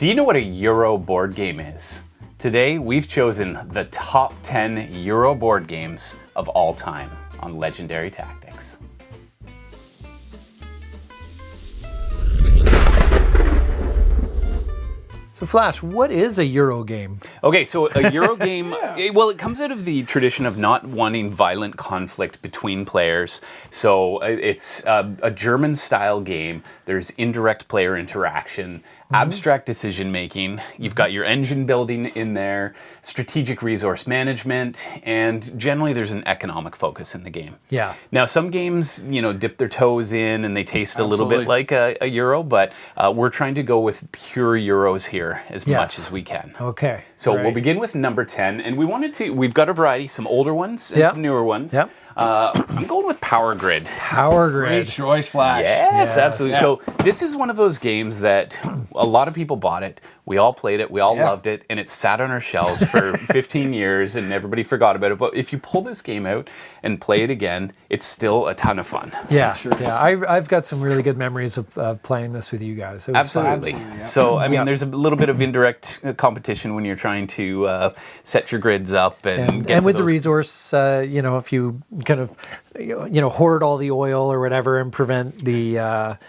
Do you know what a Euro board game is? Today, we've chosen the top 10 Euro board games of all time on Legendary Tactics. So Flash, what is a Euro game? Okay, so a Euro game, well, it comes out of the tradition of not wanting violent conflict between players. So it's a German-style game. There's indirect player interaction, abstract decision making. You've got your engine building in there, strategic resource management, and generally there's an economic focus in the game. Yeah. Now, some games, dip their toes in and they taste a little bit like a Euro, but we're trying to go with pure Euros here as much as we can. Okay. So we'll begin with number 10, and we've got a variety, some older ones and some newer ones. Yep. I'm going with Power Grid. Power Grid. Great choice, Flash. Yes, absolutely. Yeah. So this is one of those games that a lot of people bought it. We all played it. We all loved it. And it sat on our shelves for 15 years and everybody forgot about it. But if you pull this game out and play it again, it's still a ton of fun. Yeah, sure. Yeah, I've got some really good memories of playing this with you guys. Absolutely. Fun. So, I mean, there's a little bit of indirect competition when you're trying to set your grids up and get to with those. the resource, if you kind of hoard all the oil or whatever and prevent the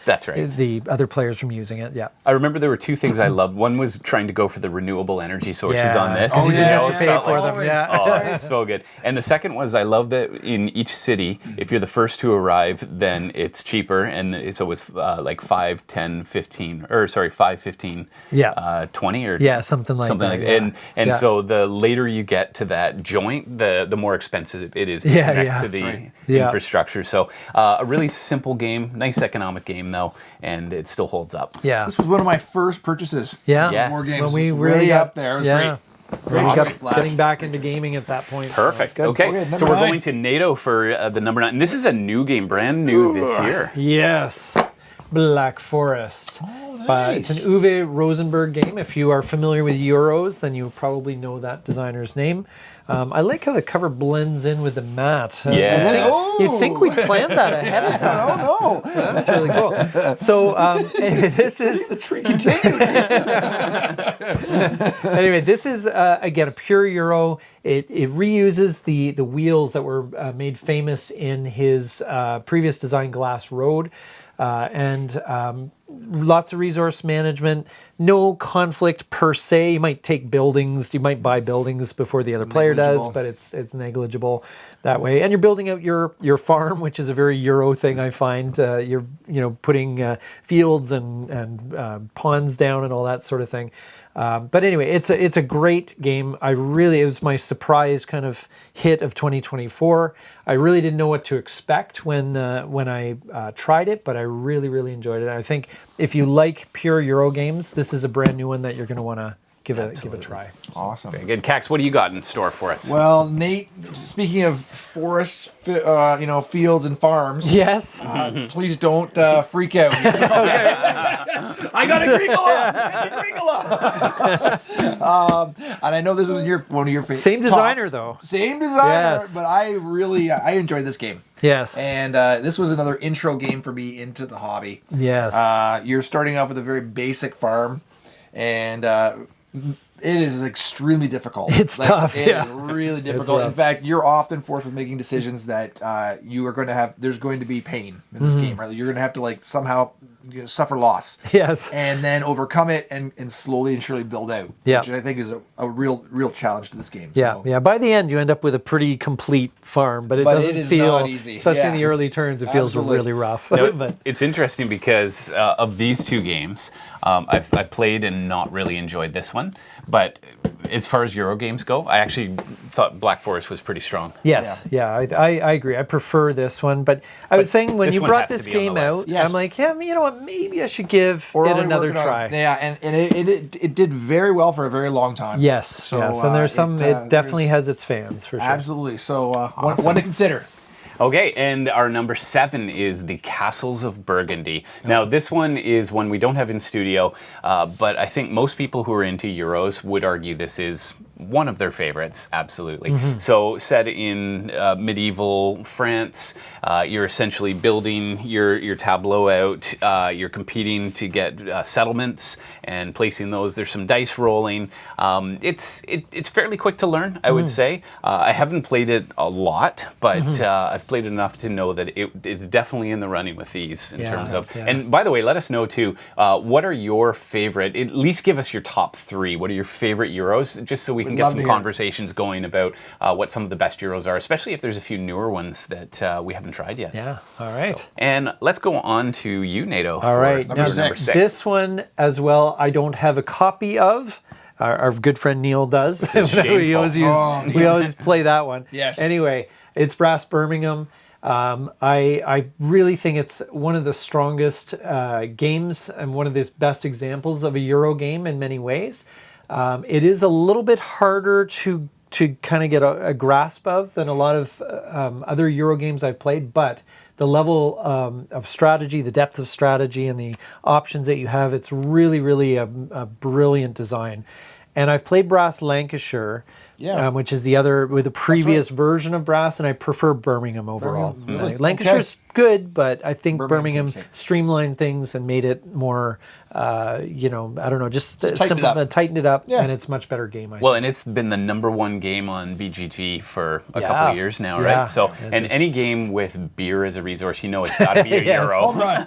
that's right, the other players from using it. Yeah, I remember there were two things I loved. One was trying to go for the renewable energy sources on this. Oh, yeah, to pay for them. Yeah, oh, it's so good. And the second was I love that in each city, if you're the first to arrive, then it's cheaper, and so it's like 5, 10, 15, or sorry, 5, 15, 20, or something like that. Yeah. And so the later you get to that joint, the more expensive it is to connect to the infrastructure. So a really simple game, nice economic game though, and it still holds up. Yeah, this was one of my first purchases. Yeah, yes. More games. So we really up there. It was great. So we got getting back into gaming at that point. Perfect. So okay, so we're going to NATO for the number 9. And this is a new game, brand new this year. Yes, Black Forest. Nice. It's an Uwe Rosenberg game. If you are familiar with Euros, then you probably know that designer's name. I like how the cover blends in with the mat. You think we planned that ahead of time? I don't know. So that's really cool. So this is the tree continued. Anyway, this is again a pure Euro. It reuses the wheels that were made famous in his previous design, Glass Road. And lots of resource management, no conflict per se. You might take buildings, you might buy buildings before the other player does, but it's negligible that way. And you're building out your farm, which is a very Euro thing, I find. You're putting fields and ponds down and all that sort of thing. But anyway, it's a great game. It was my surprise kind of hit of 2024. I really didn't know what to expect when I tried it, but I really, really enjoyed it. I think if you like pure Euro games, this is a brand new one that you're going to want to give a try. Awesome. Very good. Cax, what do you got in store for us? Well, Nate, speaking of forests, fields and farms. Yes. Please don't freak out. I got a Agricola. It's Agricola. And I know this isn't one of your favorites. Same designer though. Same designer, yes. But I enjoyed this game. Yes. And this was another intro game for me into the hobby. Yes. You're starting off with a very basic farm, and it is extremely difficult. It's tough. It is really difficult. In fact, you're often forced with making decisions that you are going to have. There's going to be pain in this game, right? You're going to have to somehow suffer loss. Yes. And then overcome it and slowly and surely build out. Yeah. Which I think is a real challenge to this game. Yeah. So. Yeah. By the end, you end up with a pretty complete farm, but it doesn't feel not easy. Especially in the early turns, it feels really rough. But it's interesting because of these two games, I've played and not really enjoyed this one. But as far as Euro games go, I actually thought Black Forest was pretty strong. Yes, I agree. I prefer this one. But I was saying when you brought this game out, I'm like, you know what? Maybe I should give it another try. Yeah, and it did very well for a very long time. Yes, and there's some. It definitely has its fans for sure. Absolutely. So one to consider. Okay, and our number 7 is the Castles of Burgundy. Now, this one is one we don't have in studio, but I think most people who are into Euros would argue this is one of their favorites, absolutely. So, set in medieval France, you're essentially building your tableau out. You're competing to get settlements and placing those. There's some dice rolling. It's fairly quick to learn, I would say. I haven't played it a lot, but I've played enough to know that it's definitely in the running with these in terms of. And by the way, let us know too. What are your favorite? At least give us your top 3. What are your favorite Euros, just so we can get some conversations going about what some of the best Euros are, especially if there's a few newer ones that we haven't tried yet. Yeah. All right. So, and let's go on to you, Nato. All right. number Now, 6. This one as well, I don't have a copy of. Our good friend Neil does. we always play that one. Yes. Anyway, it's Brass Birmingham. I really think it's one of the strongest games and one of the best examples of a Euro game in many ways. It is a little bit harder to kind of get a grasp of than a lot of other Euro games I've played, but the level of strategy, the depth of strategy, and the options that you have, it's really, really a brilliant design. And I've played Brass Lancashire, which is the other with the previous version of Brass, and I prefer Birmingham overall. Really? Lancashire's good, but I think Birmingham takes it. streamlined things and made it more, I don't know, just tightened it up. and it's a much better game. I Well, think. and it's been the number 1 game on BGG for a couple of years now, Yeah. right? So, It and is. any game with beer as a resource, it's got to be a Yes. Euro. Home run.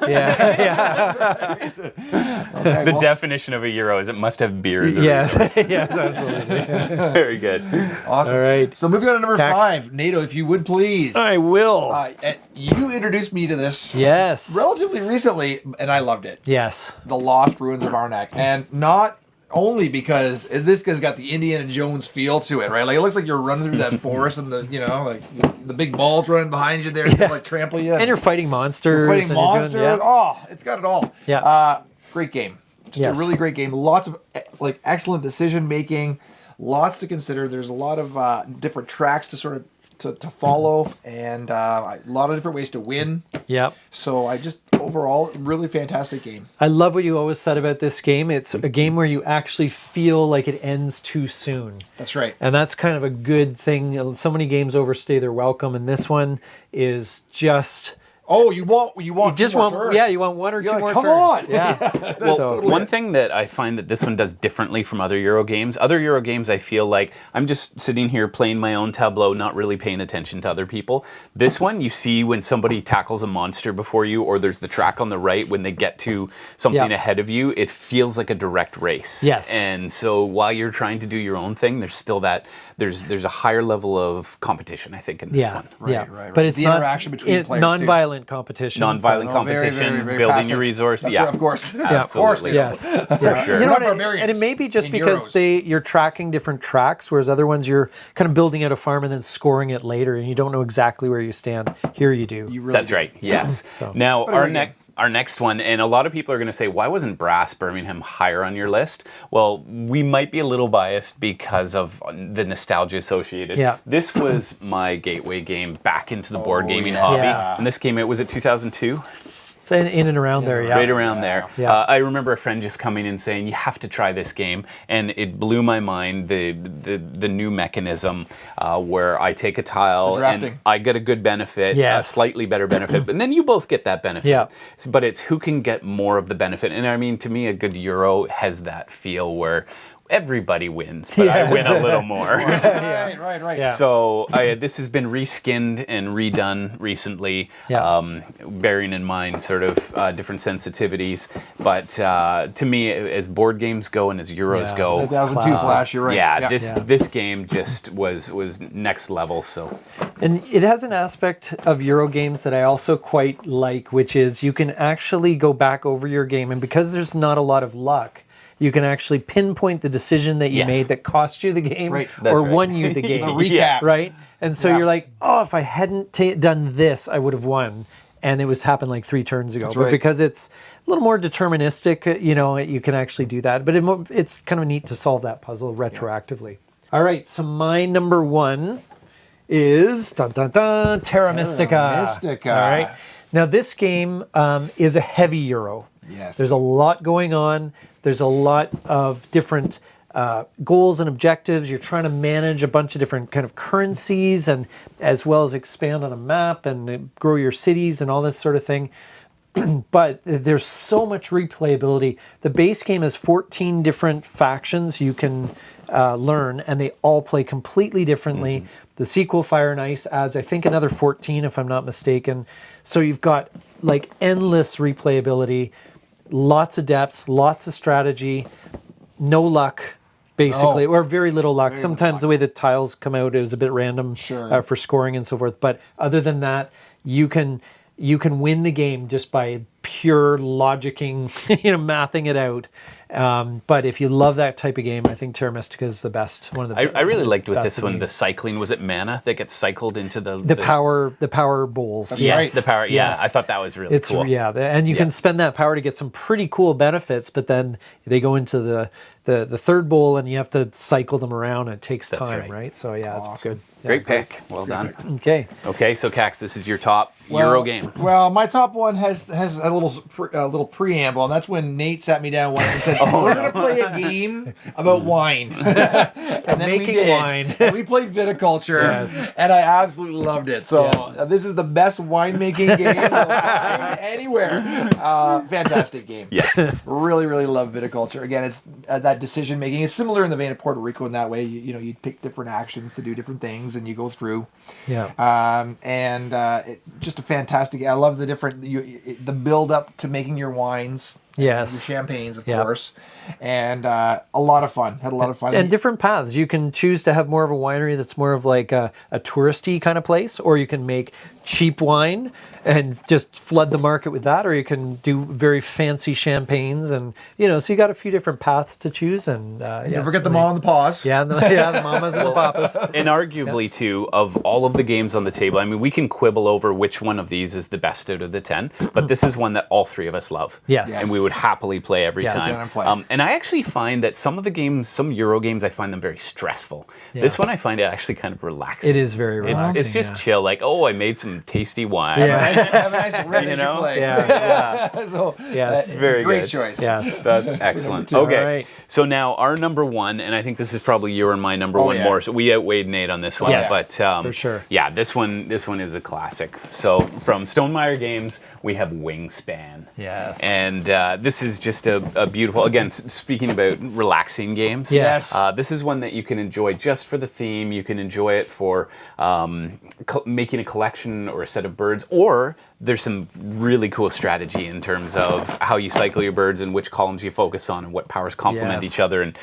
Okay, The well, definition of a Euro is it must have beer as a Yes, resource. yes, absolutely. Very good. awesome. All right. So moving on to number Tax. 5, Nato, if you would please. I will. And you introduced me to this Yes. relatively recently, and I loved it. Yes. The Lost Ruins of Arnak, and not only because this guy's got the Indiana Jones feel to it, right? Like it looks like you're running through that forest, and the big balls running behind you there, like trample you, And you're fighting monsters. fighting and you're doing- monsters. yeah. Oh, it's got it all. Yeah. Great game. Just Yes. a really great game. Lots of excellent decision making. Lots to consider. There's a lot of different tracks to sort of to follow, and a lot of different ways to win. Yep. So I just overall really fantastic game. I love what you always said about this game. It's a game where you actually feel like it ends too soon. That's right. And that's kind of a good thing. So many games overstay their welcome, and this one is just... Oh, you want just two more want, turns. yeah, you want one or You're two like, more come turns. on. Yeah. Well, So- one thing that I find that this one does differently from other Euro games, I feel like I'm just sitting here playing my own tableau, not really paying attention to other people. This one, you see when somebody tackles a monster before you, or there's the track on the right when they get to something Yeah. ahead of you, it feels like a direct race. Yes. And so while you're trying to do your own thing, there's still there's a higher level of competition, I think, in this one. Right. But it's The not interaction between players, too. non-violent competition. Non-violent Oh, very, competition, very, very building passive. your resource. That's yeah, right, of course. Absolutely. Yes. For sure. You know, Not and barbarians it may be just in because Euros. you're tracking different tracks, whereas other ones you're kind of building out a farm and then scoring it later, and you don't know exactly where you stand. Here you do. You really That's do. right. Yes. So- Now But our again- our next one, and a lot of people are going to say, why wasn't Brass Birmingham higher on your list? Well, we might be a little biased because of the nostalgia associated. Yeah. This was my gateway game back into the board gaming yeah. hobby. Yeah. And this came out, was it 2002? So in and around there, yeah. Right around there. Yeah. I remember a friend just coming and saying, "You have to try this game," and it blew my mind. The new mechanism where I take a tile The and drafting. I get a good benefit, a Yes. slightly better benefit, and then you both get that benefit. Yeah. But it's who can get more of the benefit. And I mean, to me, a good Euro has that feel where everybody wins, but I Yes. win a little more. Right. Yeah. So this has been reskinned and redone recently, Yeah. bearing in mind sort of different sensitivities. But to me, as board games go and as Euros Yeah. go, 2002 Flash, you're right. yeah, Yeah. this game just was next level. So And it has an aspect of Euro games that I also quite like, which is you can actually go back over your game, and because there's not a lot of luck, you can actually pinpoint the decision that you Yes. made that cost you the game Right. That's or right. won you the game. The recap. Right? And so Yeah. you're like, oh, if I hadn't done this, I would have won. And it was happened like 3 turns ago. That's But right. because it's a little more deterministic, you can actually do that. But it's kind of neat to solve that puzzle retroactively. All right, so my number 1 is Terra Mystica. Mystica. All right. Now this game is a heavy Euro. Yes. There's a lot going on. There's a lot of different goals and objectives. You're trying to manage a bunch of different kind of currencies, and as well as expand on a map and grow your cities and all this sort of thing. But there's so much replayability. The base game has 14 different factions you can learn, and they all play completely differently. The sequel, Fire and Ice, adds, I think, another 14, if I'm not mistaken. So you've got like endless replayability, lots of depth, lots of strategy, no luck, basically, or very little luck. Sometimes the way the tiles come out is a bit random for scoring and so forth. But other than that, you can win the game just by pure logicking, mathing it out. But if you love that type of game, I think Terra Mystica is the best. One of the I really liked with this one games. the cycling. Was it mana that gets cycled into the power bowls? That's yes, right. the power. Yeah, Yes. I thought that was really cool. And you can spend that power to get some pretty cool benefits. But then they go into the third bowl, and you have to cycle them around. And it takes time, right? So it's good. Great pick. Well done. Okay. So Cax, this is your top Euro game. Well, my top one has a little preamble, and that's when Nate sat me down one and said, "We're going to play a game about wine," and then Making we did. wine. And we played viticulture, and I absolutely loved it. So this is the best winemaking game you'll find anywhere. Fantastic game. Yes. Really, really love viticulture. Again, it's that decision making. It's similar in the vein of Puerto Rico in that way. You pick different actions to do different things, and you go through. Just a fantastic. I love the different the build up to making your wines. Yes. Your champagnes, of course. And a lot of fun. Had a lot of fun. And different paths. You can choose to have more of a winery that's more of like a touristy kind of place, or you can make cheap wine and just flood the market with that, or you can do very fancy champagnes, and so you got a few different paths to choose. And don't forget the mom and the paws. the mamas and the papas. And arguably, too, of all of the games on the table, I mean, we can quibble over which one of these is the best out of the 10, but this is one that all three of us love. Yes. And we would happily play every time. And I actually find that some of the games, some Euro games, I find them very stressful. This one, I find it actually kind of relaxing. It is very relaxing. It's just chill, like, I made some tasty wine. Have a nice red as you play. So, very great good. choice. Yes, that's excellent. All Okay, right. so now our number one, and I think this is probably your and my number one more. So we outweighed Nate on this one, but for sure. Yeah, this one is a classic. So from Stonemaier Games, we have Wingspan. Yes. And this is just a beautiful. Again, speaking about relaxing games. Yes. This is one that you can enjoy just for the theme. You can enjoy it for making a collection or a set of birds, or there's some really cool strategy in terms of how you cycle your birds and which columns you focus on and what powers complement each other. And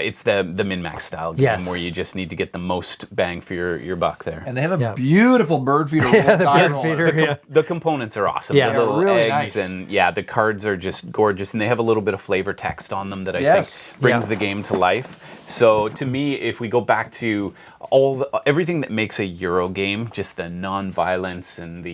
it's the min-max style game where you just need to get the most bang for your buck there. And they have a beautiful bird feeder. The components are awesome. Yeah, the little really eggs nice. and the cards are just gorgeous, and they have a little bit of flavor text on them that I think brings the game to life. So to me, if we go back to everything that makes a Euro game, just the non-violence and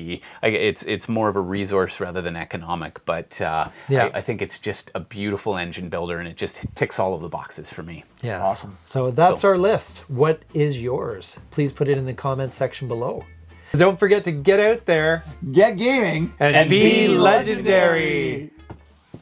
it's more of a resource rather than economic, but I think it's just a beautiful engine builder, and it just ticks all of the boxes for me. Yes. Awesome. So that's our list. What is yours? Please put it in the comments section below. Don't forget to get out there Get gaming and be legendary.